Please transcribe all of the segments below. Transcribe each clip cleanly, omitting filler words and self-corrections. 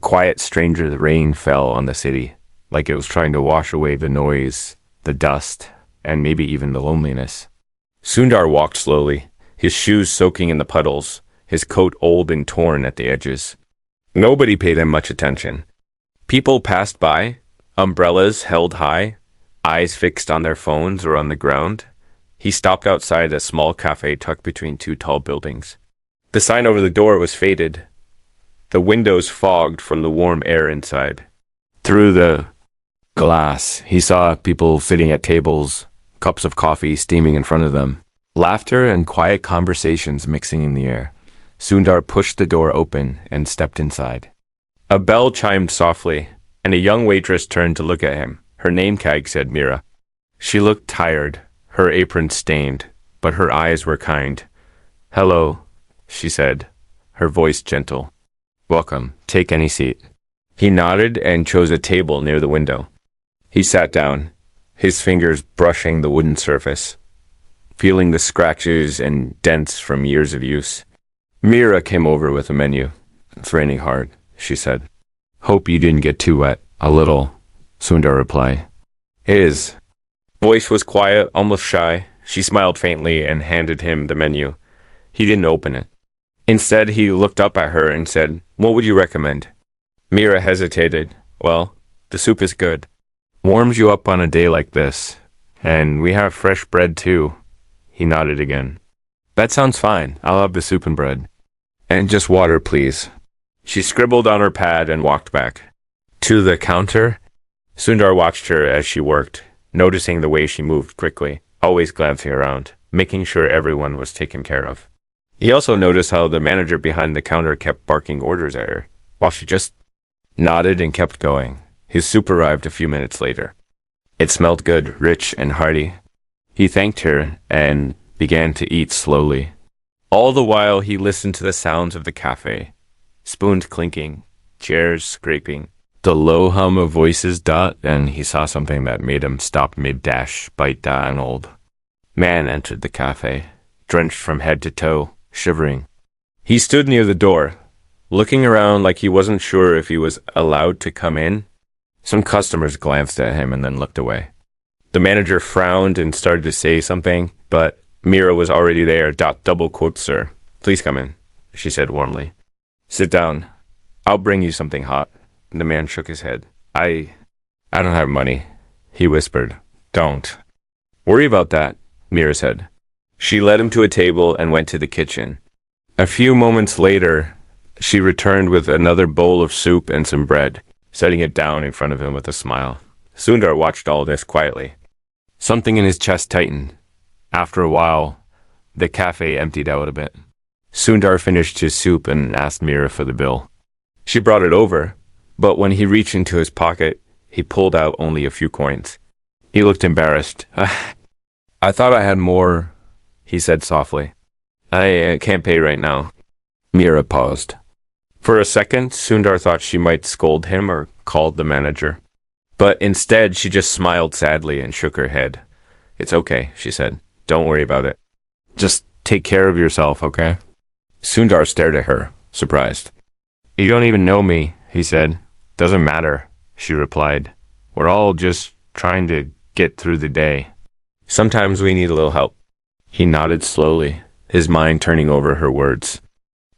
quiet stranger, the rain fell on the city, like it was trying to wash away the noise, the dust, and maybe even the loneliness. Sundar walked slowly, his shoes soaking in the puddles, his coat old and torn at the edges. Nobody paid him much attention. People passed by, umbrellas held high, eyes fixed on their phones or on the ground. He stopped outside a small cafe tucked between two tall buildings. The sign over the door was faded, the windows fogged from the warm air inside. Through the glass, he saw people sitting at tables, cups of coffee steaming in front of them, laughter and quiet conversations mixing in the air. Sundar pushed the door open and stepped inside. A bell chimed softly, and a young waitress turned to look at him. Her name tag said Mira. She looked tired, her apron stained, but her eyes were kind. "Hello," she said, her voice gentle. "Welcome. Take any seat." He nodded and chose a table near the window. He sat down, his fingers brushing the wooden surface, feeling the scratches and dents from years of use. Mira came over with a menu. "It's raining hard," she said. "Hope you didn't get too wet." "A little," Sundar replied. "It is." Voice was quiet, almost shy. She smiled faintly and handed him the menu. He didn't open it. Instead, he looked up at her and said, "What would you recommend?" Mira hesitated. "Well, the soup is good. Warms you up on a day like this. And we have fresh bread too." He nodded again. "That sounds fine. I'll have the soup and bread. And just water, please." She scribbled on her pad and walked back. To the counter, Sundar watched her as she worked, noticing the way she moved quickly, always glancing around, making sure everyone was taken care of. He also noticed how the manager behind the counter kept barking orders at her, while she just nodded and kept going. His soup arrived a few minutes later. It smelled good, rich and hearty. He thanked her and began to eat slowly. All the while he listened to the sounds of the cafe, spoons clinking, chairs scraping, the low hum of voices. And he saw something that made him stop mid-dash, bite. An old man entered the cafe, drenched from head to toe, shivering. He stood near the door, looking around like he wasn't sure if he was allowed to come in. Some customers glanced at him and then looked away. The manager frowned and started to say something, but Mira was already there. "Double quote, sir. Please come in," she said warmly. "Sit down. I'll bring you something hot." The man shook his head. I don't have money," he whispered. "Don't worry about that," Mira said. She led him to a table and went to the kitchen. A few moments later, she returned with another bowl of soup and some bread, setting it down in front of him with a smile. Sundar watched all this quietly. Something in his chest tightened. After a while, the cafe emptied out a bit. Sundar finished his soup and asked Mira for the bill. She brought it over, but when he reached into his pocket, he pulled out only a few coins. He looked embarrassed. "I thought I had more," he said softly. "I can't pay right now." Mira paused. For a second, Sundar thought she might scold him or call the manager. But instead, she just smiled sadly and shook her head. "It's okay," she said. "Don't worry about it. Just take care of yourself, okay?" Sundar stared at her, surprised. "You don't even know me," he said. "Doesn't matter," she replied. "We're all just trying to get through the day. Sometimes we need a little help." He nodded slowly, his mind turning over her words.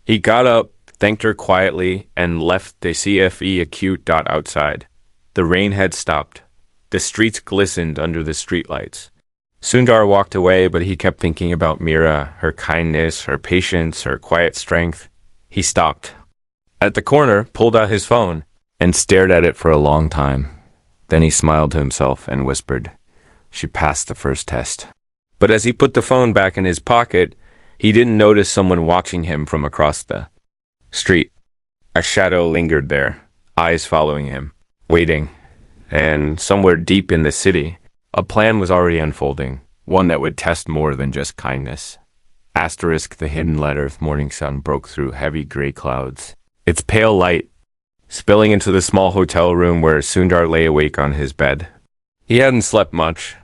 He got up, thanked her quietly, and left the CFE acute outside. The rain had stopped. The streets glistened under the streetlights. Sundar walked away, but he kept thinking about Mira, her kindness, her patience, her quiet strength. He stopped. At the corner, pulled out his phone, and stared at it for a long time. Then he smiled to himself and whispered, "She passed the first test." But as he put the phone back in his pocket, he didn't notice someone watching him from across the street. A shadow lingered there, eyes following him, waiting. And somewhere deep in the city, a plan was already unfolding, one that would test more than just kindness. Asterisk, the hidden letter of morning sun broke through heavy gray clouds, its pale light spilling into the small hotel room where Sundar lay awake on his bed. He hadn't slept much.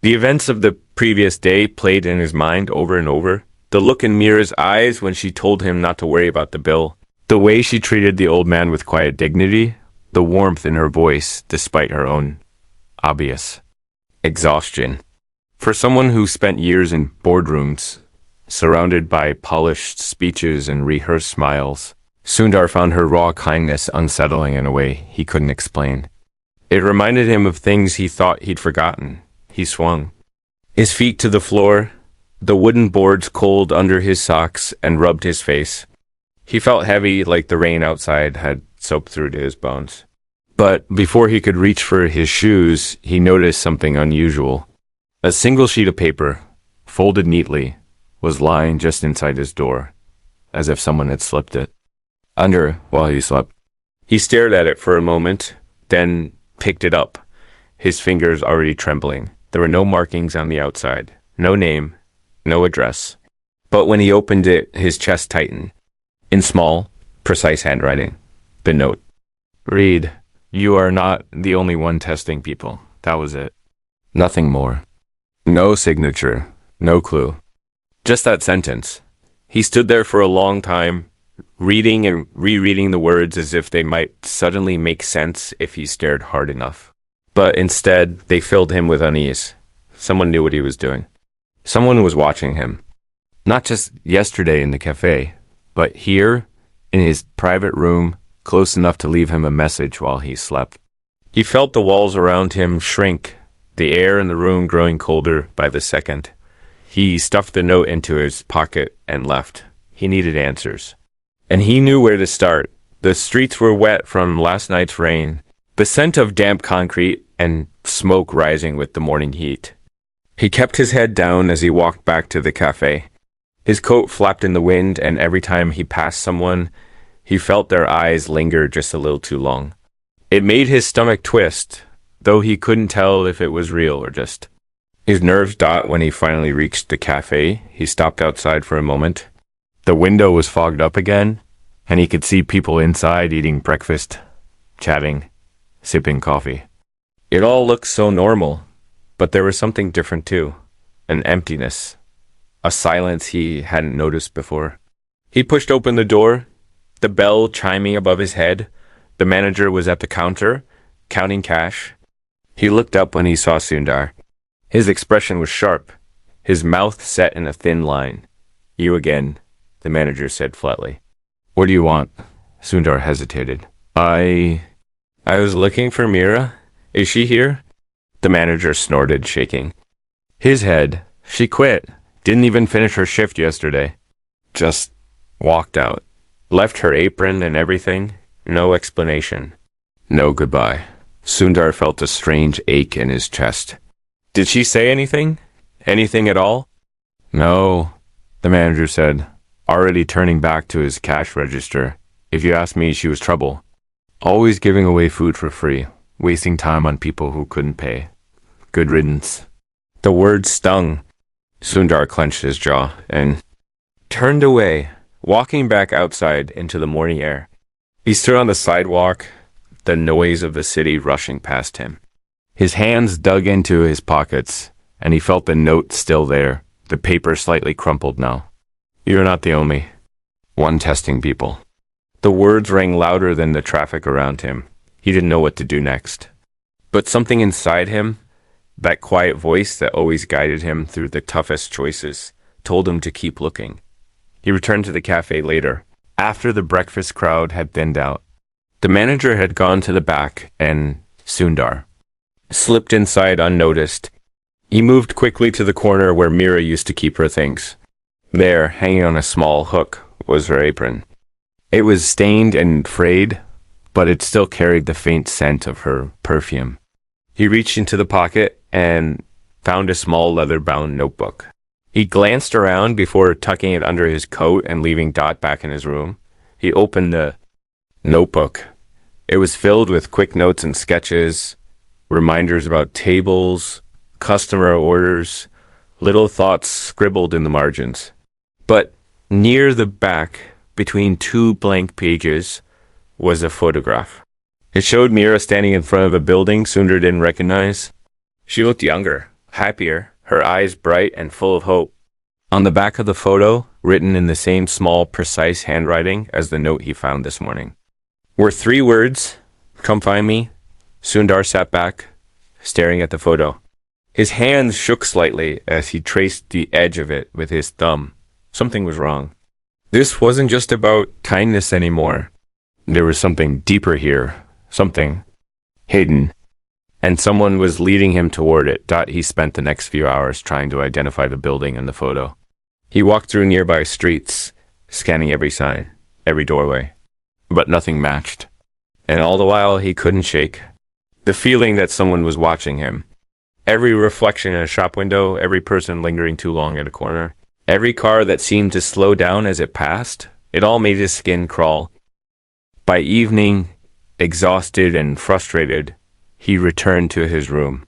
The events of the previous day played in his mind over and over. The look in Mira's eyes when she told him not to worry about the bill, The way she treated the old man with quiet dignity, the warmth in her voice despite her own obvious exhaustion. For someone who spent years in boardrooms, surrounded by polished speeches and rehearsed smiles, Sundar found her raw kindness unsettling in a way he couldn't explain. It reminded him of things he thought he'd forgotten. He swung his feet to the floor, the wooden boards cold under his socks, and rubbed his face. He felt heavy, like the rain outside had soaked through to his bones. But before he could reach for his shoes, he noticed something unusual. A single sheet of paper, folded neatly, was lying just inside his door, as if someone had slipped it under while he slept. He stared at it for a moment, then picked it up, his fingers already trembling. There were no markings on the outside, no name, no address. But when he opened it, his chest tightened. In small, precise handwriting, the note read, "You are not the only one testing people." That was it. Nothing more. No signature, no clue. Just that sentence. He stood there for a long time, reading and rereading the words as if they might suddenly make sense if he stared hard enough. But instead, they filled him with unease. Someone knew what he was doing. Someone was watching him. Not just yesterday in the cafe, but here, in his private room, close enough to leave him a message while he slept. He felt the walls around him shrink, the air in the room growing colder by the second. He stuffed the note into his pocket and left. He needed answers. And he knew where to start. The streets were wet from last night's rain, the scent of damp concrete and smoke rising with the morning heat. He kept his head down as he walked back to the cafe. His coat flapped in the wind, and every time he passed someone, he felt their eyes linger just a little too long. It made his stomach twist, though he couldn't tell if it was real or just. His nerves taut when he finally reached the cafe. He stopped outside for a moment. The window was fogged up again, and he could see people inside eating breakfast, chatting, sipping coffee. It all looked so normal, but there was something different too, an emptiness. A silence he hadn't noticed before. He pushed open the door, the bell chiming above his head. The manager was at the counter, counting cash. He looked up when he saw Sundar. His expression was sharp, his mouth set in a thin line. "You again," the manager said flatly. "What do you want?" Sundar hesitated. I was looking for Mira. Is she here?" The manager snorted, shaking his head. "She quit. Didn't even finish her shift yesterday. Just walked out. Left her apron and everything. No explanation. No goodbye." Sundar felt a strange ache in his chest. "Did she say anything? Anything at all?" "No," the manager said, already turning back to his cash register. "If you ask me, she was trouble. Always giving away food for free, wasting time on people who couldn't pay. Good riddance." The words stung. Sundar clenched his jaw and turned away, walking back outside into the morning air. He stood on the sidewalk, the noise of the city rushing past him. His hands dug into his pockets, and he felt the note still there, the paper slightly crumpled now. "You're not the only one testing people." The words rang louder than the traffic around him. He didn't know what to do next. But something inside him, that quiet voice that always guided him through the toughest choices, told him to keep looking. He returned to the cafe later, after the breakfast crowd had thinned out. The manager had gone to the back, and Sundar slipped inside unnoticed. He moved quickly to the corner where Mira used to keep her things. There, hanging on a small hook, was her apron. It was stained and frayed, but it still carried the faint scent of her perfume. He reached into the pocket and found a small leather-bound notebook. He glanced around before tucking it under his coat and leaving Dot back in his room. He opened the notebook. It was filled with quick notes and sketches, reminders about tables, customer orders, little thoughts scribbled in the margins. But near the back, between two blank pages, was a photograph. It showed Mira standing in front of a building Sundar didn't recognize. She looked younger, happier, her eyes bright and full of hope. On the back of the photo, written in the same small, precise handwriting as the note he found this morning. Were 3 words, "Come find me." Sundar sat back, staring at the photo. His hands shook slightly as he traced the edge of it with his thumb. Something was wrong. This wasn't just about kindness anymore. There was something deeper here, something hidden, and someone was leading him toward it. He spent the next few hours trying to identify the building in the photo. He walked through nearby streets, scanning every sign, every doorway, but nothing matched. And all the while, he couldn't shake the feeling that someone was watching him. Every reflection in a shop window, every person lingering too long at a corner, every car that seemed to slow down as it passed, it all made his skin crawl. By evening, exhausted and frustrated, he returned to his room.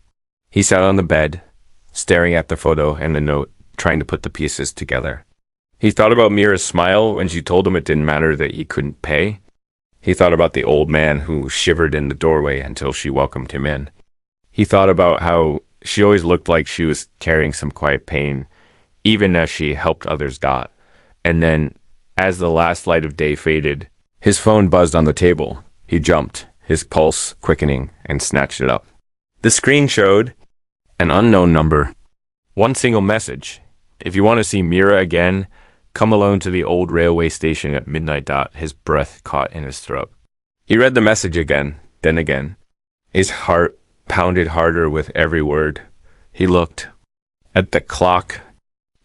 He sat on the bed, staring at the photo and the note, trying to put the pieces together. He thought about Mira's smile when she told him it didn't matter that he couldn't pay. He thought about the old man who shivered in the doorway until she welcomed him in. He thought about how she always looked like she was carrying some quiet pain, even as she helped others Dot. And then, as the last light of day faded, his phone buzzed on the table. He jumped, his pulse quickening, and snatched it up. The screen showed an unknown number. One single message. "If you want to see Mira again, come alone to the old railway station at midnight." His breath caught in his throat. He read the message again, then again. His heart pounded harder with every word. He looked at the clock.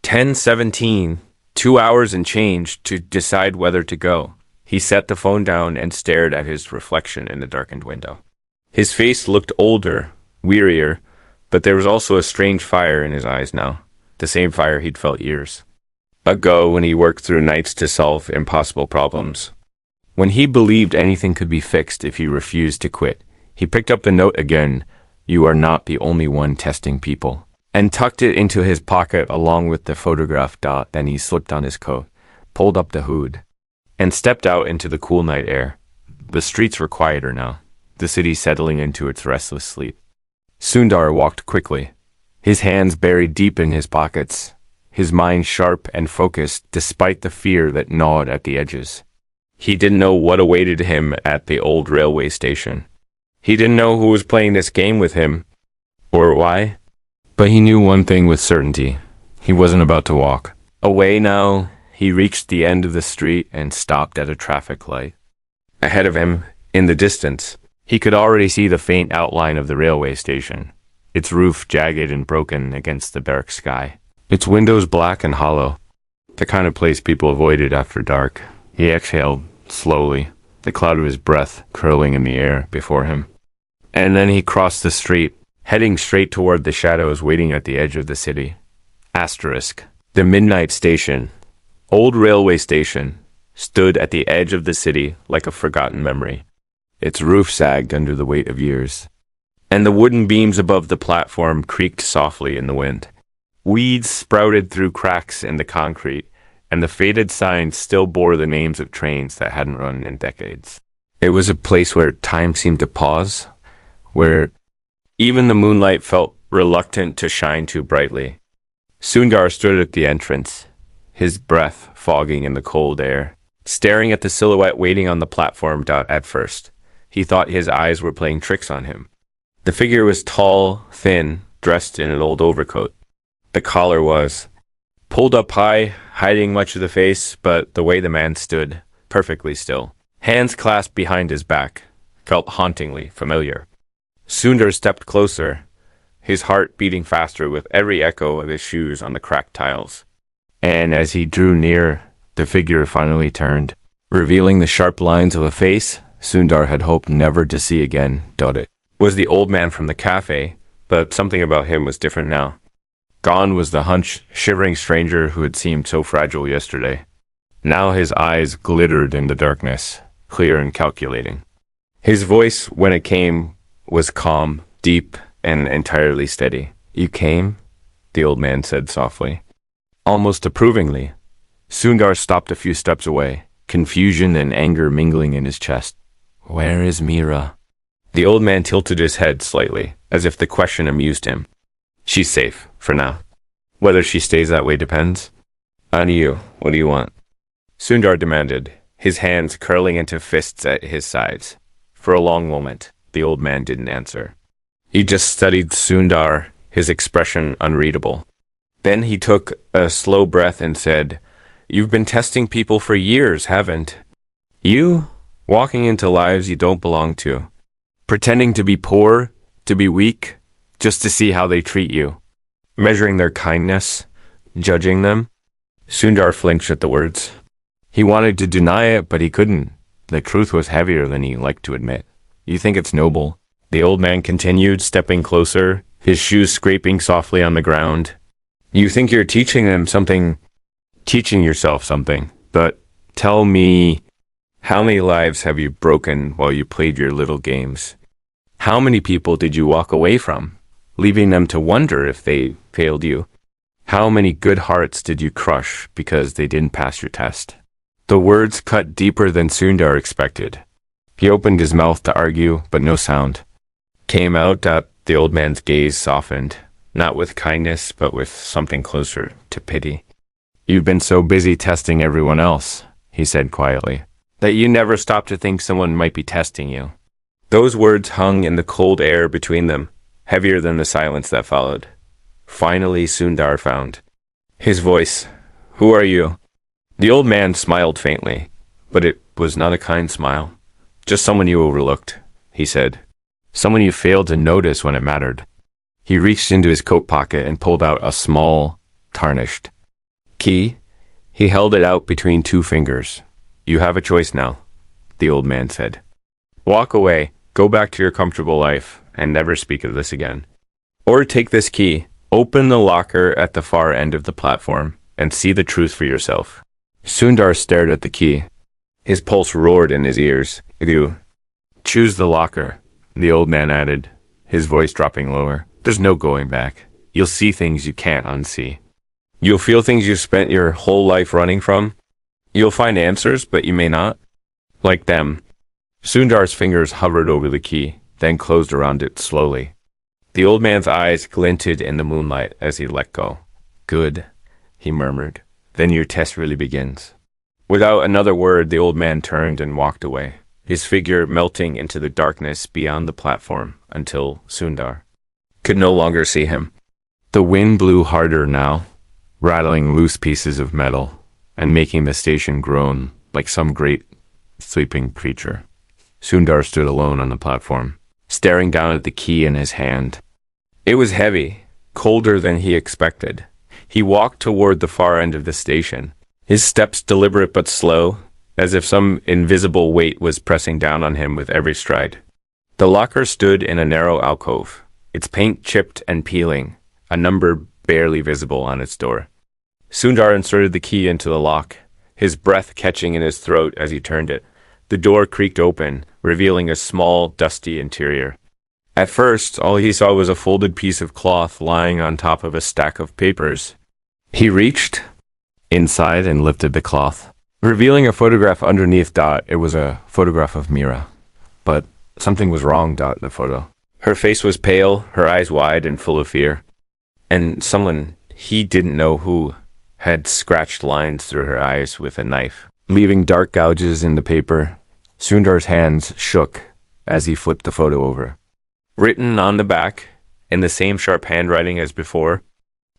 10:17, 2 hours and change to decide whether to go. He set the phone down and stared at his reflection in the darkened window. His face looked older, wearier, but there was also a strange fire in his eyes now, the same fire he'd felt years ago when he worked through nights to solve impossible problems. When he believed anything could be fixed if he refused to quit, he picked up the note again, "You are not the only one testing people," and tucked it into his pocket along with the photograph. Then he slipped on his coat, pulled up the hood, and stepped out into the cool night air. The streets were quieter now, the city settling into its restless sleep. Sundar walked quickly, his hands buried deep in his pockets, his mind sharp and focused despite the fear that gnawed at the edges. He didn't know what awaited him at the old railway station. He didn't know who was playing this game with him, or why. But he knew one thing with certainty. He wasn't about to walk away now. He reached the end of the street and stopped at a traffic light. Ahead of him, in the distance, he could already see the faint outline of the railway station, its roof jagged and broken against the dark sky, its windows black and hollow, the kind of place people avoided after dark. He exhaled slowly, the cloud of his breath curling in the air before him. And then he crossed the street, heading straight toward the shadows waiting at the edge of the city. Asterisk. The midnight station, old railway station, stood at the edge of the city like a forgotten memory. Its roof sagged under the weight of years, and the wooden beams above the platform creaked softly in the wind. Weeds sprouted through cracks in the concrete, and the faded signs still bore the names of trains that hadn't run in decades. It was a place where time seemed to pause, where even the moonlight felt reluctant to shine too brightly. Sundar stood at the entrance, his breath fogging in the cold air, staring at the silhouette waiting on the platform. At first, he thought his eyes were playing tricks on him. The figure was tall, thin, dressed in an old overcoat. The collar was pulled up high, hiding much of the face, but the way the man stood, perfectly still, hands clasped behind his back, felt hauntingly familiar. Sundar stepped closer, his heart beating faster with every echo of his shoes on the cracked tiles. And as he drew near, the figure finally turned, revealing the sharp lines of a face Sundar had hoped never to see again. It was the old man from the cafe, but something about him was different now. Gone was the hunched, shivering stranger who had seemed so fragile yesterday. Now his eyes glittered in the darkness, clear and calculating. His voice, when it came, was calm, deep, and entirely steady. "You came?" the old man said softly, almost approvingly. Sundar stopped a few steps away, confusion and anger mingling in his chest. "Where is Mira?" The old man tilted his head slightly, as if the question amused him. "She's safe, for now. Whether she stays that way depends on you." What do you want? Sundar demanded, his hands curling into fists at his sides. For a long moment, the old man didn't answer. He just studied Sundar, his expression unreadable. Then he took a slow breath and said, "You've been testing people for years, haven't you? Walking into lives you don't belong to. Pretending to be poor, to be weak, just to see how they treat you. Measuring their kindness, judging them." Sundar flinched at the words. He wanted to deny it, but he couldn't. The truth was heavier than he liked to admit. "You think it's noble?" The old man continued, stepping closer, his shoes scraping softly on the ground. "You think you're teaching yourself something, but tell me, how many lives have you broken while you played your little games? How many people did you walk away from, leaving them to wonder if they failed you? How many good hearts did you crush because they didn't pass your test?" The words cut deeper than Sundar expected. He opened his mouth to argue, but no sound came out. The old man's gaze softened, not with kindness, but with something closer to pity. "You've been so busy testing everyone else," he said quietly, "that you never stopped to think someone might be testing you." Those words hung in the cold air between them, heavier than the silence that followed. Finally, Sundar found his voice. "Who are you?" The old man smiled faintly, but it was not a kind smile. "Just someone you overlooked," he said. "Someone you failed to notice when it mattered." He reached into his coat pocket and pulled out a small, tarnished key. He held it out between two fingers. "You have a choice now," the old man said. "Walk away, go back to your comfortable life, and never speak of this again. Or take this key, open the locker at the far end of the platform, and see the truth for yourself." Sundar stared at the key. His pulse roared in his ears. "You choose the locker," the old man added, his voice dropping lower. "There's no going back. You'll see things you can't unsee. You'll feel things you've spent your whole life running from. You'll find answers, but you may not. Like them." Sundar's fingers hovered over the key, then closed around it slowly. The old man's eyes glinted in the moonlight as he let go. "Good," he murmured. "Then your test really begins." Without another word, the old man turned and walked away, his figure melting into the darkness beyond the platform until Sundar could no longer see him. The wind blew harder now, rattling loose pieces of metal and making the station groan like some great sleeping creature. Sundar stood alone on the platform, staring down at the key in his hand. It was heavy, colder than he expected. He walked toward the far end of the station, his steps deliberate but slow, as if some invisible weight was pressing down on him with every stride. The locker stood in a narrow alcove, its paint chipped and peeling, a number barely visible on its door. Sundar inserted the key into the lock, his breath catching in his throat as he turned it. The door creaked open, revealing a small, dusty interior. At first, all he saw was a folded piece of cloth lying on top of a stack of papers. He reached inside and lifted the cloth, revealing a photograph underneath. It was a photograph of Mira. But something was wrong. In the photo. Her face was pale, her eyes wide and full of fear. And someone he didn't know who had scratched lines through her eyes with a knife, leaving dark gouges in the paper. Sundar's hands shook as he flipped the photo over. Written on the back, in the same sharp handwriting as before,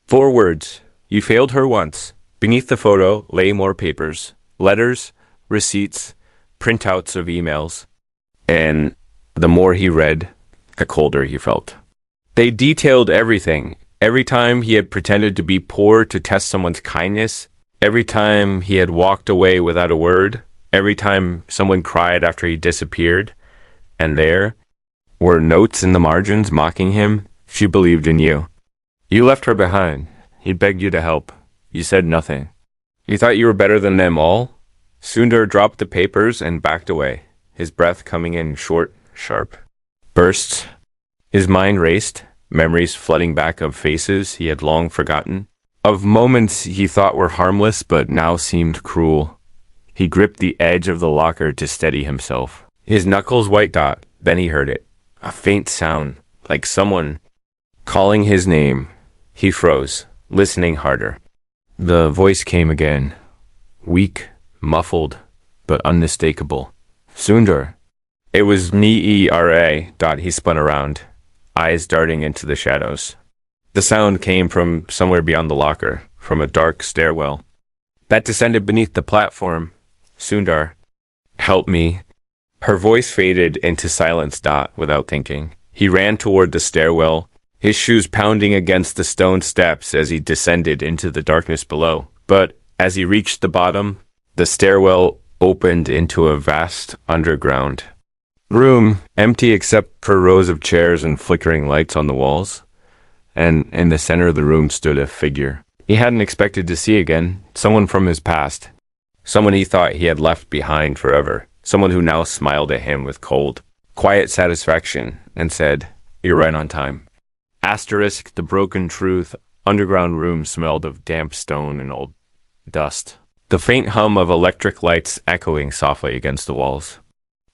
4 words: "You failed her once." Beneath the photo lay more papers, letters, receipts, printouts of emails. And the more he read, the colder he felt. They detailed everything. Every time he had pretended to be poor to test someone's kindness, every time he had walked away without a word, every time someone cried after he disappeared. And there were notes in the margins mocking him. "She believed in you. You left her behind. He begged you to help. You said nothing. You thought you were better than them all." Sundar dropped the papers and backed away, his breath coming in short, sharp bursts. His mind raced, memories flooding back of faces he had long forgotten, of moments he thought were harmless but now seemed cruel. He gripped the edge of the locker to steady himself, his knuckles white. Then he heard it, a faint sound, like someone calling his name. He froze, listening harder. The voice came again, weak, muffled, but unmistakable. Sundar. It was Nera. He spun around, eyes darting into the shadows. The sound came from somewhere beyond the locker, from a dark stairwell that descended beneath the platform. Sundar. Help me. Her voice faded into silence. Without thinking, he ran toward the stairwell, his shoes pounding against the stone steps as he descended into the darkness below. But as he reached the bottom, the stairwell opened into a vast underground room, empty except for rows of chairs and flickering lights on the walls. And in the center of the room stood a figure he hadn't expected to see again, someone from his past, someone he thought he had left behind forever, someone who now smiled at him with cold, quiet satisfaction and said, "You're right on time." Asterisk, the broken truth, underground room smelled of damp stone and old dust, the faint hum of electric lights echoing softly against the walls.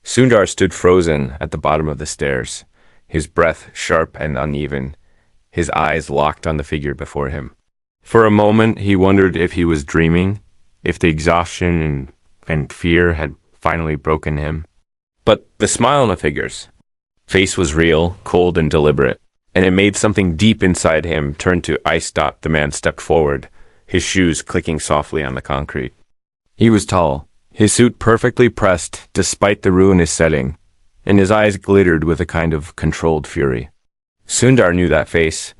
Sundar stood frozen at the bottom of the stairs, his breath sharp and uneven, his eyes locked on the figure before him. For a moment, he wondered if he was dreaming, if the exhaustion and fear had finally broken him. But the smile on the figure's face was real, cold and deliberate, and it made something deep inside him turn to ice. The man stepped forward, his shoes clicking softly on the concrete. He was tall, his suit perfectly pressed despite the ruinous setting, and his eyes glittered with a kind of controlled fury. Sundar knew that face.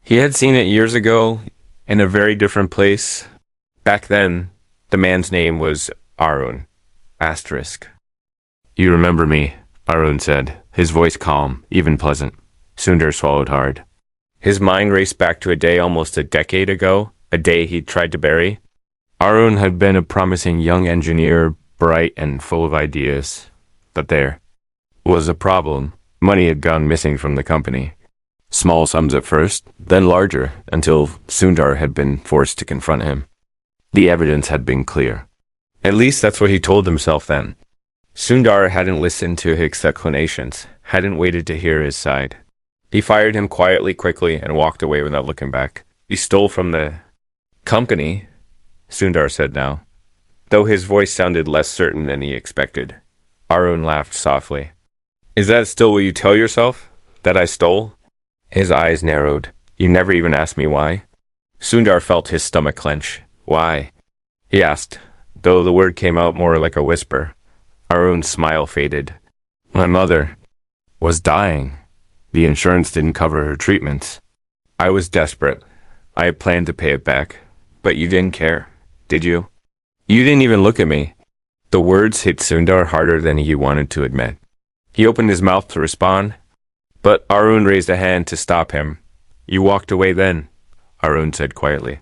He had seen it years ago, in a very different place. Back then, the man's name was Arun. Asterisk. "You remember me," Arun said, his voice calm, even pleasant. Sundar swallowed hard. His mind raced back to a day almost a decade ago, a day he'd tried to bury. Arun had been a promising young engineer, bright and full of ideas. But there was a problem. Money had gone missing from the company. Small sums at first, then larger, until Sundar had been forced to confront him. The evidence had been clear. At least that's what he told himself then. Sundar hadn't listened to his explanations, hadn't waited to hear his side. He fired him quickly, and walked away without looking back. "He stole from the company," Sundar said now, though his voice sounded less certain than he expected. Arun laughed softly. "Is that still what you tell yourself? That I stole?" His eyes narrowed. "You never even asked me why?" Sundar felt his stomach clench. "Why?" he asked, though the word came out more like a whisper. Arun's smile faded. "My mother was dying. The insurance didn't cover her treatments. I was desperate. I had planned to pay it back. But you didn't care, did you? You didn't even look at me." The words hit Sundar harder than he wanted to admit. He opened his mouth to respond, but Arun raised a hand to stop him. "You walked away then," Arun said quietly.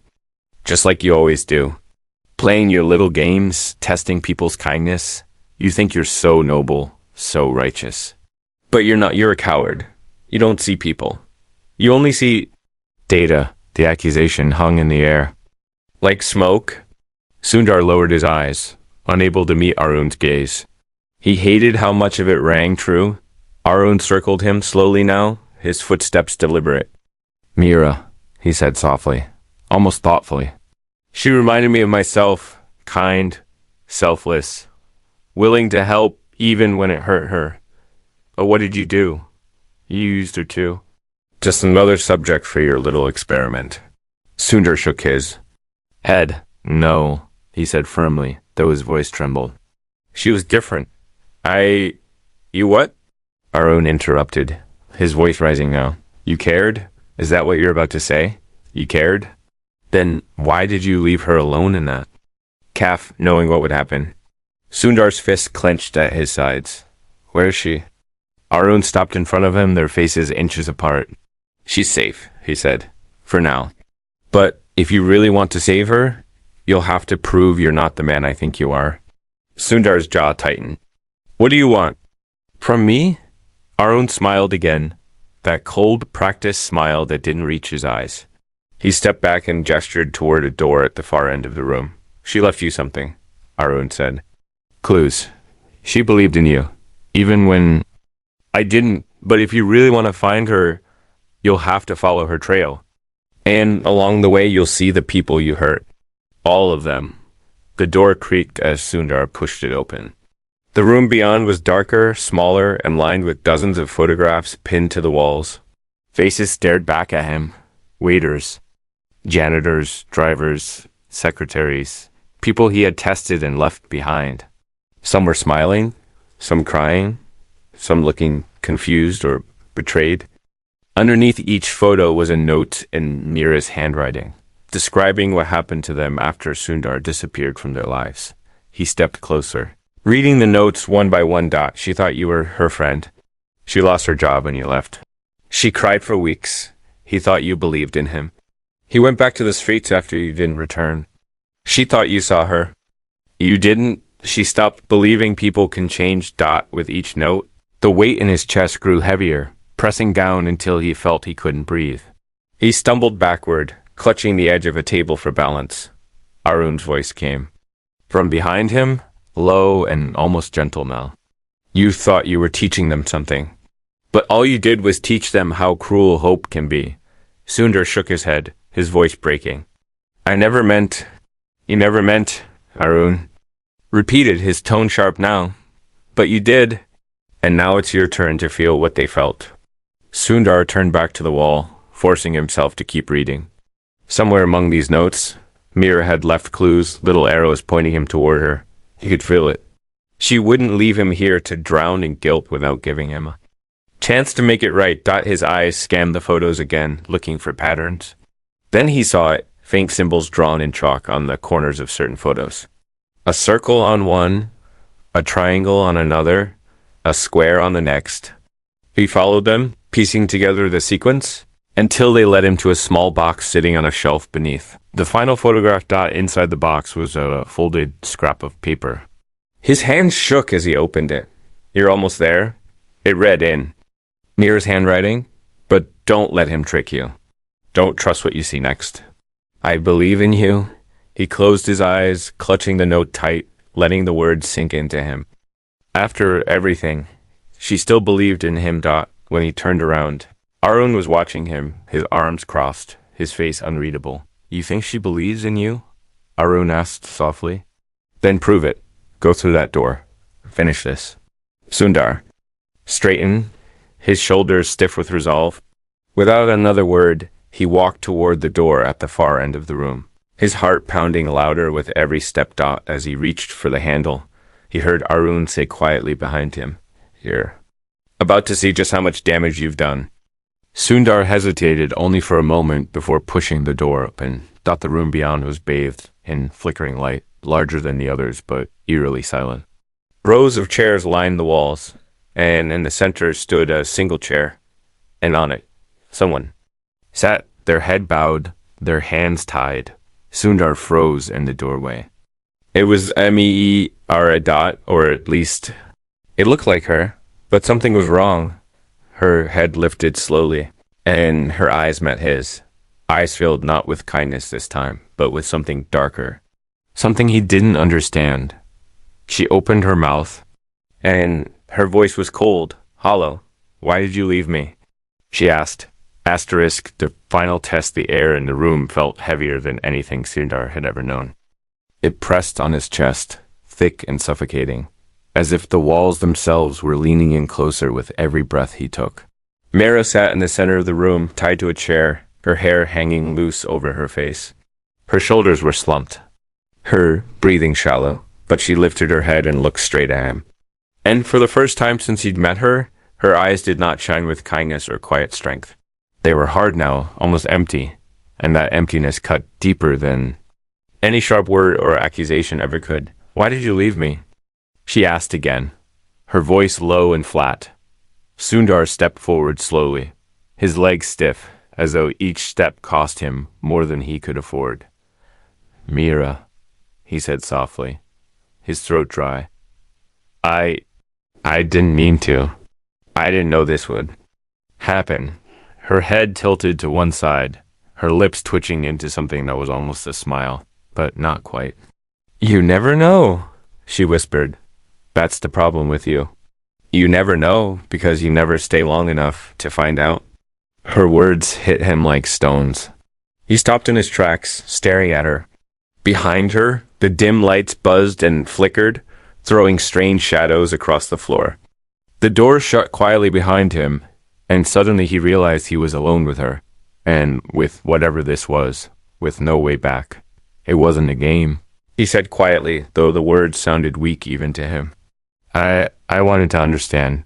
"Just like you always do. Playing your little games, testing people's kindness. You think you're so noble, so righteous. But you're not. You're a coward. You don't see people. You only see data." The accusation hung in the air. "Like smoke?" Sundar lowered his eyes, unable to meet Arun's gaze. He hated how much of it rang true. Arun circled him slowly now, his footsteps deliberate. "Mira," he said softly, almost thoughtfully. "She reminded me of myself, kind, selfless, willing to help even when it hurt her. But what did you do? You used her too. Just another subject for your little experiment." Sundar shook his head. "No," he said firmly, though his voice trembled. "She was different. You what?" Arun interrupted, his voice rising now. "You cared? Is that what you're about to say? You cared? Then why did you leave her alone in that calf, knowing what would happen?" Sundar's fists clenched at his sides. "Where is she?" Arun stopped in front of him, their faces inches apart. "She's safe," he said, "for now. But if you really want to save her, you'll have to prove you're not the man I think you are." Sundar's jaw tightened. "What do you want?" "From me?" Arun smiled again, that cold, practiced smile that didn't reach his eyes. He stepped back and gestured toward a door at the far end of the room. "She left you something," Arun said. "Clues. She believed in you, even when I didn't. But if you really want to find her, you'll have to follow her trail. And along the way, you'll see the people you hurt. All of them. The door creaked as Sundar pushed it open. The room beyond was darker, smaller, and lined with dozens of photographs pinned to the walls. Faces stared back at him. Waiters, janitors, drivers, secretaries, people he had tested and left behind. Some were smiling, some crying, some looking confused or betrayed. Underneath each photo was a note in Mira's handwriting, describing what happened to them after Sundar disappeared from their lives. He stepped closer. Reading the notes one by one, she thought you were her friend. She lost her job when you left. She cried for weeks. He thought you believed in him. He went back to the streets after you didn't return. She thought you saw her. You didn't. She stopped believing people can change. With each note, the weight in his chest grew heavier, pressing down until he felt he couldn't breathe. He stumbled backward, clutching the edge of a table for balance. Arun's voice came. From behind him, low and almost gentle now. You thought you were teaching them something. But all you did was teach them how cruel hope can be. Sundar shook his head, his voice breaking. You never meant, Arun. Repeated, his tone sharp now. But you did. And now it's your turn to feel what they felt. Sundar turned back to the wall, forcing himself to keep reading. Somewhere among these notes, Mira had left clues, little arrows pointing him toward her. He could feel it. She wouldn't leave him here to drown in guilt without giving him a chance to make it right. His eyes scanned the photos again, looking for patterns. Then he saw it, faint symbols drawn in chalk on the corners of certain photos. A circle on one, a triangle on another, a square on the next. He followed them, piecing together the sequence, until they led him to a small box sitting on a shelf beneath. The final photograph. Inside the box was a folded scrap of paper. His hand shook as he opened it. You're almost there. It read in Mira's handwriting, but don't let him trick you. Don't trust what you see next. I believe in you. He closed his eyes, clutching the note tight, letting the words sink into him. After everything, she still believed in him. When he turned around, Arun was watching him, his arms crossed, his face unreadable. You think she believes in you? Arun asked softly. Then prove it. Go through that door. Finish this. Sundar straightened, his shoulders stiff with resolve. Without another word, he walked toward the door at the far end of the room, his heart pounding louder with every step. As he reached for the handle, he heard Arun say quietly behind him, You're about to see just how much damage you've done. Sundar hesitated only for a moment before pushing the door open. The room beyond was bathed in flickering light, larger than the others, but eerily silent. Rows of chairs lined the walls, and in the center stood a single chair, and on it, someone sat, their head bowed, their hands tied. Sundar froze in the doorway. It was Mera, or at least it looked like her, but something was wrong. Her head lifted slowly, and her eyes met his. Eyes filled not with kindness this time, but with something darker. Something he didn't understand. She opened her mouth, and her voice was cold, hollow. Why did you leave me? She asked. Asterisk, the final test. The air in the room felt heavier than anything Sundar had ever known. It pressed on his chest, thick and suffocating, as if the walls themselves were leaning in closer with every breath he took. Mera sat in the center of the room, tied to a chair, her hair hanging loose over her face. Her shoulders were slumped, her breathing shallow, but she lifted her head and looked straight at him. And for the first time since he'd met her, her eyes did not shine with kindness or quiet strength. They were hard now, almost empty, and that emptiness cut deeper than any sharp word or accusation ever could. Why did you leave me? She asked again, her voice low and flat. Sundar stepped forward slowly, his legs stiff, as though each step cost him more than he could afford. Mira, he said softly, his throat dry. I didn't mean to. I didn't know this would happen. Her head tilted to one side, her lips twitching into something that was almost a smile, but not quite. You never know, she whispered. That's the problem with you. You never know because you never stay long enough to find out. Her words hit him like stones. He stopped in his tracks, staring at her. Behind her, The dim lights buzzed and flickered, throwing strange shadows across the floor. The door shut quietly behind him, and suddenly he realized he was alone with her, and with whatever this was, with no way back. It wasn't a game, he said quietly, though the words sounded weak even to him. I wanted to understand.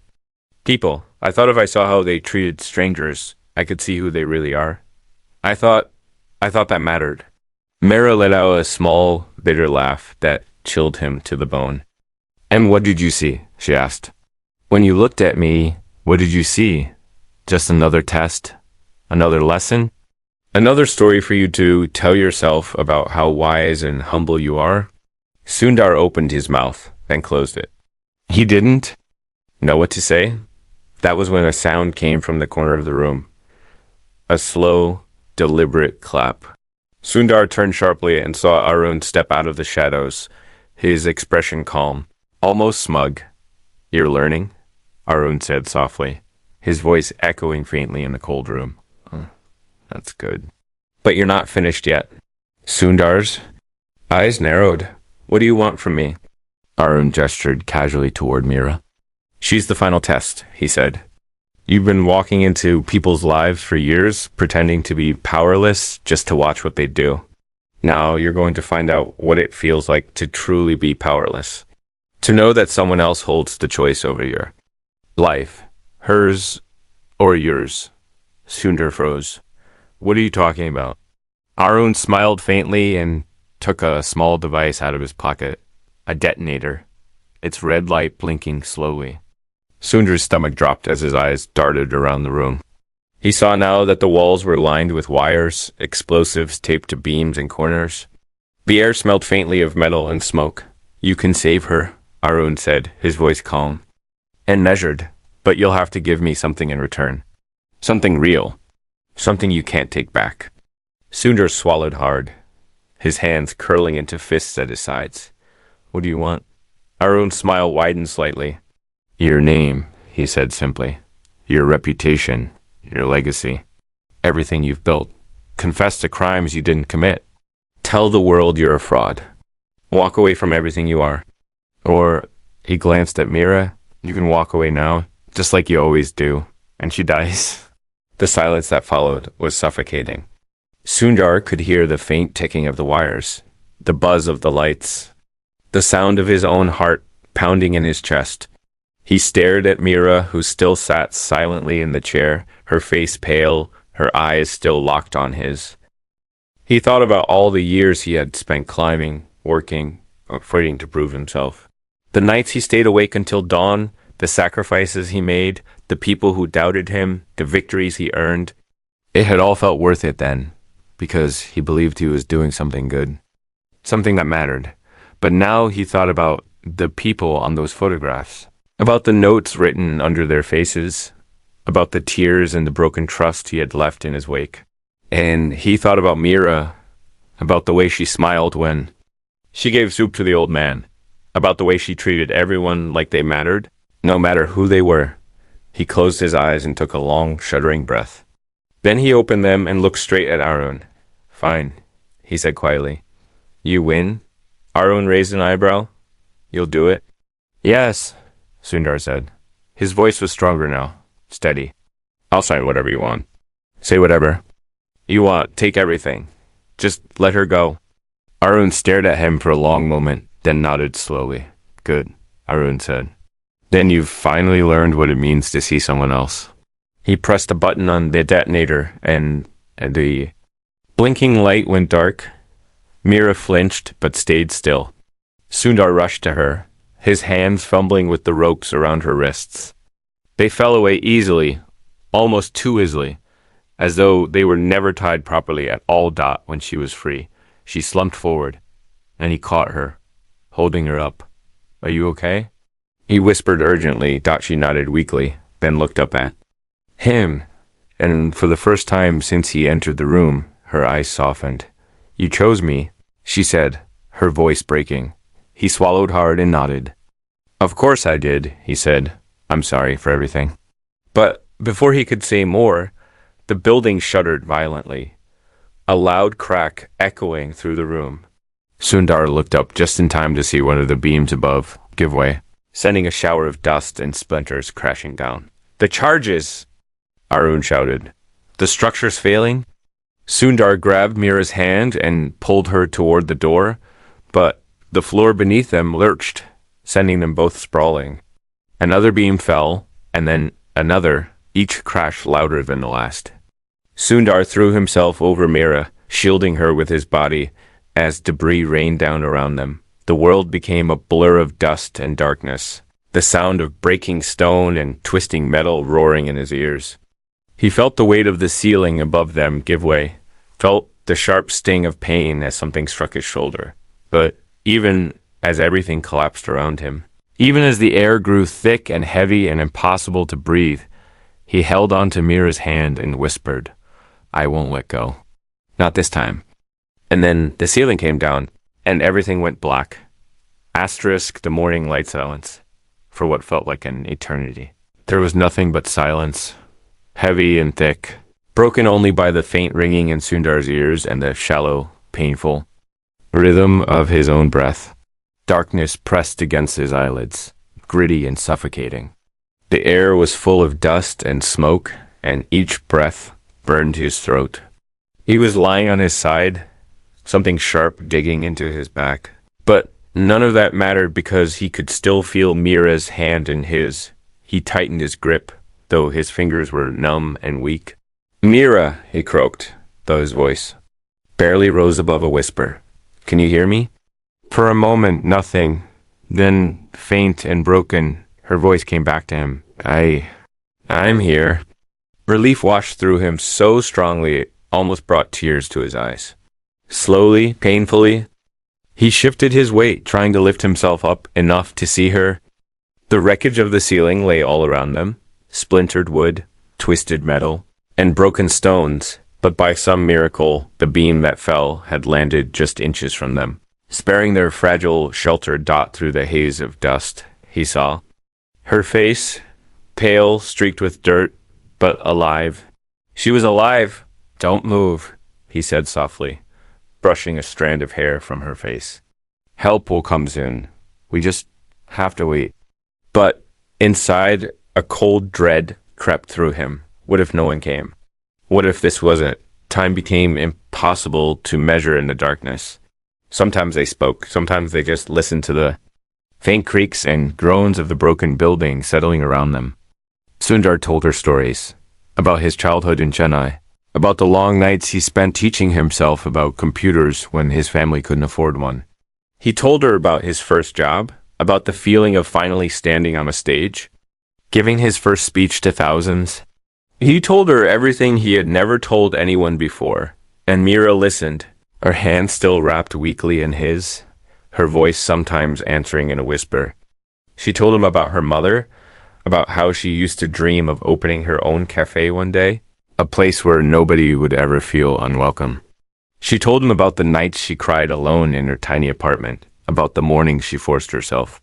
People. I thought if I saw how they treated strangers, I could see who they really are. I thought that mattered. Mira let out a small, bitter laugh that chilled him to the bone. And what did you see? She asked. When you looked at me, what did you see? Just another test? Another lesson? Another story for you to tell yourself about how wise and humble you are? Sundar opened his mouth, then closed it. He didn't know what to say. That was when a sound came from the corner of the room. A slow, deliberate clap. Sundar turned sharply and saw Arun step out of the shadows, his expression calm, almost smug. You're learning? Arun said softly, his voice echoing faintly in the cold room. That's good. But you're not finished yet. Sundar's eyes narrowed. What do you want from me? Arun gestured casually toward Mira. She's the final test, he said. You've been walking into people's lives for years, pretending to be powerless just to watch what they do. Now you're going to find out what it feels like to truly be powerless. To know that someone else holds the choice over your life. Hers or yours. Sundar froze. What are you talking about? Arun smiled faintly and took a small device out of his pocket. A detonator. Its red light blinking slowly. Sundar's stomach dropped as his eyes darted around the room. He saw now that the walls were lined with wires, explosives taped to beams and corners. The air smelled faintly of metal and smoke. You can save her, Arun said, his voice calm. And measured, but you'll have to give me something in return. Something real. Something you can't take back. Sundar swallowed hard, his hands curling into fists at his sides. What do you want? Arun's smile widened slightly. Your name, he said simply. Your reputation, your legacy. Everything you've built. Confess to crimes you didn't commit. Tell the world you're a fraud. Walk away from everything you are. Or, he glanced at Mira, you can walk away now, just like you always do. And she dies. The silence that followed was suffocating. Sundar could hear the faint ticking of the wires, the buzz of the lights, the sound of his own heart pounding in his chest. He stared at Mira, who still sat silently in the chair, her face pale, her eyes still locked on his. He thought about all the years he had spent climbing, working, fighting to prove himself. The nights he stayed awake until dawn, the sacrifices he made, the people who doubted him, the victories he earned. It had all felt worth it then, because he believed he was doing something good, something that mattered. But now he thought about the people on those photographs, about the notes written under their faces, about the tears and the broken trust he had left in his wake. And he thought about Mira, about the way she smiled when she gave soup to the old man, about the way she treated everyone like they mattered, no matter who they were. He closed his eyes and took a long, shuddering breath. Then he opened them and looked straight at Arun. Fine, he said quietly. You win? Arun raised an eyebrow. You'll do it? Yes, Sundar said. His voice was stronger now, steady. I'll sign whatever you want. Say whatever you want. Take everything. Just let her go. Arun stared at him for a long moment, then nodded slowly. Good, Arun said. Then you've finally learned what it means to see someone else. He pressed a button on the detonator, and the blinking light went dark. Mira flinched, but stayed still. Sundar rushed to her, his hands fumbling with the ropes around her wrists. They fell away easily, almost too easily, as though they were never tied properly at all. When she was free, she slumped forward, and he caught her, holding her up. Are you okay? He whispered urgently. She nodded weakly, then looked up at him, and for the first time since he entered the room, her eyes softened. You chose me, she said, her voice breaking. He swallowed hard and nodded. Of course I did, he said. I'm sorry for everything. But before he could say more, the building shuddered violently, a loud crack echoing through the room. Sundar looked up just in time to see one of the beams above give way, sending a shower of dust and splinters crashing down. "The charges!" Arun shouted. "The structure's failing?" Sundar grabbed Mira's hand and pulled her toward the door, but the floor beneath them lurched, sending them both sprawling. Another beam fell, and then another, each crashed louder than the last. Sundar threw himself over Mira, shielding her with his body as debris rained down around them. The world became a blur of dust and darkness, the sound of breaking stone and twisting metal roaring in his ears. He felt the weight of the ceiling above them give way, felt the sharp sting of pain as something struck his shoulder. But even as everything collapsed around him, even as the air grew thick and heavy and impossible to breathe, he held onto Mira's hand and whispered, "I won't let go. Not this time." And then the ceiling came down, and everything went black. Asterisk the morning light silence, for what felt like an eternity. There was nothing but silence, heavy and thick, broken only by the faint ringing in Sundar's ears and the shallow, painful rhythm of his own breath. Darkness pressed against his eyelids, gritty and suffocating. The air was full of dust and smoke, and each breath burned his throat. He was lying on his side, something sharp digging into his back. But none of that mattered because he could still feel Mira's hand in his. He tightened his grip, though his fingers were numb and weak. "Mira," he croaked, though his voice barely rose above a whisper. "Can you hear me?" For a moment, nothing. Then, faint and broken, her voice came back to him. I'm here." Relief washed through him so strongly it almost brought tears to his eyes. Slowly, painfully, he shifted his weight, trying to lift himself up enough to see her. The wreckage of the ceiling lay all around them, splintered wood, twisted metal, and broken stones, but by some miracle, the beam that fell had landed just inches from them, sparing their fragile shelter dot through the haze of dust he saw. Her face, pale, streaked with dirt, but alive. She was alive. "Don't move," he said softly, brushing a strand of hair from her face. "Help will come soon. We just have to wait." But inside, a cold dread crept through him. What if no one came? What if this was it? Time became impossible to measure in the darkness. Sometimes they spoke. Sometimes they just listened to the faint creaks and groans of the broken building settling around them. Sundar told her stories about his childhood in Chennai, about the long nights he spent teaching himself about computers when his family couldn't afford one. He told her about his first job, about the feeling of finally standing on a stage, giving his first speech to thousands. He told her everything he had never told anyone before, and Mira listened, her hand still wrapped weakly in his, her voice sometimes answering in a whisper. She told him about her mother, about how she used to dream of opening her own cafe one day, a place where nobody would ever feel unwelcome. She told him about the nights she cried alone in her tiny apartment, about the mornings she forced herself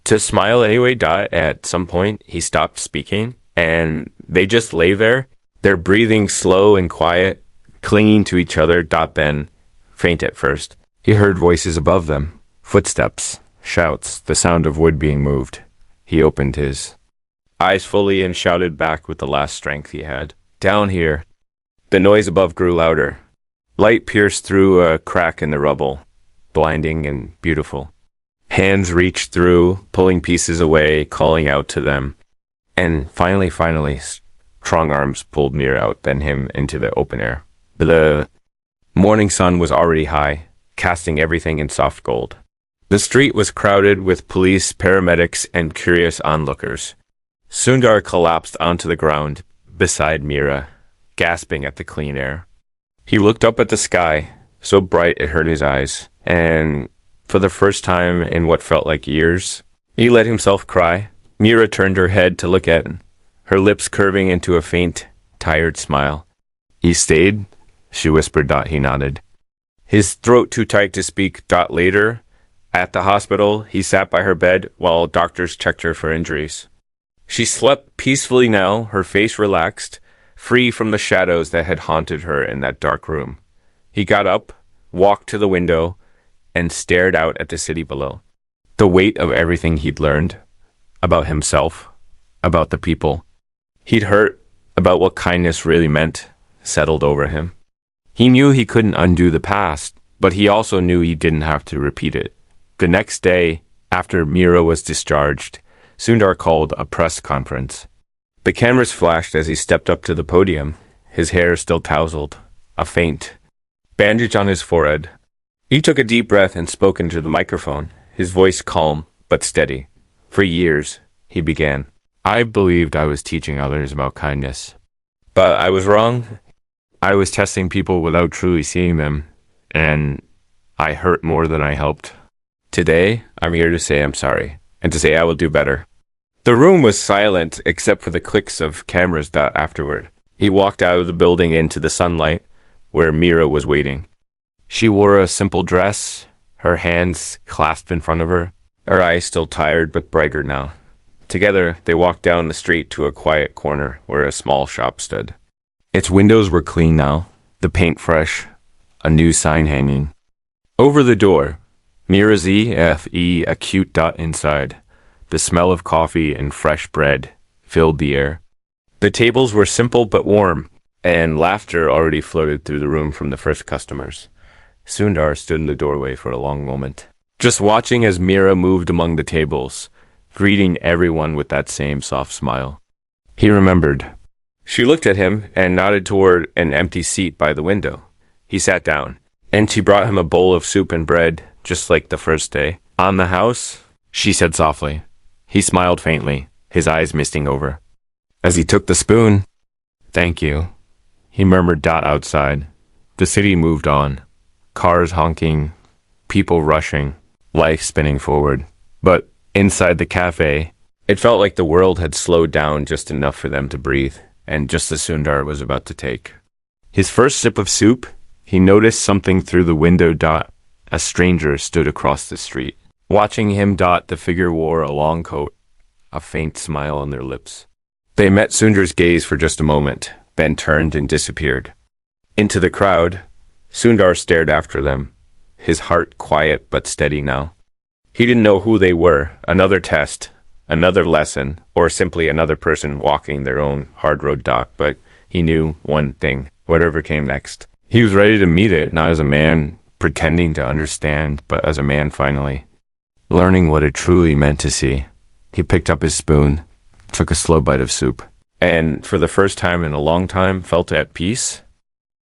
to smile anyway. At some point, he stopped speaking, and they just lay there, their breathing slow and quiet, clinging to each other. Then, faint at first, he heard voices above them, footsteps, shouts, the sound of wood being moved. He opened his eyes fully and shouted back with the last strength he had. "Down here." The noise above grew louder. Light pierced through a crack in the rubble, blinding and beautiful. Hands reached through, pulling pieces away, calling out to them. And finally, strong arms pulled Mira out, then him into the open air. The morning sun was already high, casting everything in soft gold. The street was crowded with police, paramedics, and curious onlookers. Sundar collapsed onto the ground beside Mira, gasping at the clean air. He looked up at the sky, so bright it hurt his eyes, and for the first time in what felt like years, he let himself cry. Mira turned her head to look at him, her lips curving into a faint, tired smile. "He stayed?" she whispered. He nodded. His throat too tight to speak. Later, at the hospital, he sat by her bed while doctors checked her for injuries. She slept peacefully now, her face relaxed, free from the shadows that had haunted her in that dark room. He got up, walked to the window, and stared out at the city below. The weight of everything he'd learned about himself, about the people he'd hurt, about what kindness really meant, settled over him. He knew he couldn't undo the past, but he also knew he didn't have to repeat it. The next day, after Mira was discharged, Sundar called a press conference. The cameras flashed as he stepped up to the podium, his hair still tousled, a faint bandage on his forehead. He took a deep breath and spoke into the microphone, his voice calm but steady. For years, he began, I believed I was teaching others about kindness. But I was wrong. I was testing people without truly seeing them, and I hurt more than I helped. Today, I'm here to say I'm sorry, and to say I will do better. The room was silent except for the clicks of cameras afterward. He walked out of the building into the sunlight, where Mira was waiting. She wore a simple dress, her hands clasped in front of her eyes still tired but brighter now. Together, they walked down the street to a quiet corner where a small shop stood. Its windows were clean now, the paint fresh, a new sign hanging. Over the door, Mira's EFE, a cute dot inside. The smell of coffee and fresh bread filled the air. The tables were simple but warm, and laughter already floated through the room from the first customers. Sundar stood in the doorway for a long moment, just watching as Mira moved among the tables, greeting everyone with that same soft smile. He remembered. She looked at him and nodded toward an empty seat by the window. He sat down, and she brought him a bowl of soup and bread, just like the first day. On the house, she said softly. He smiled faintly, his eyes misting over. As he took the spoon, thank you, he murmured outside. The city moved on. Cars honking, people rushing, life spinning forward. But inside the cafe, it felt like the world had slowed down just enough for them to breathe, and just as Sundar was about to take his first sip of soup, he noticed something through the window. A stranger stood across the street. Watching him, the figure wore a long coat, a faint smile on their lips. They met Sundar's gaze for just a moment, then turned and disappeared. Into the crowd, Sundar stared after them, his heart quiet but steady now. He didn't know who they were, another test, another lesson, or simply another person walking their own hard road, but he knew one thing, whatever came next. He was ready to meet it, not as a man pretending to understand, but as a man finally learning what it truly meant to see. He picked up his spoon, took a slow bite of soup, and for the first time in a long time felt at peace.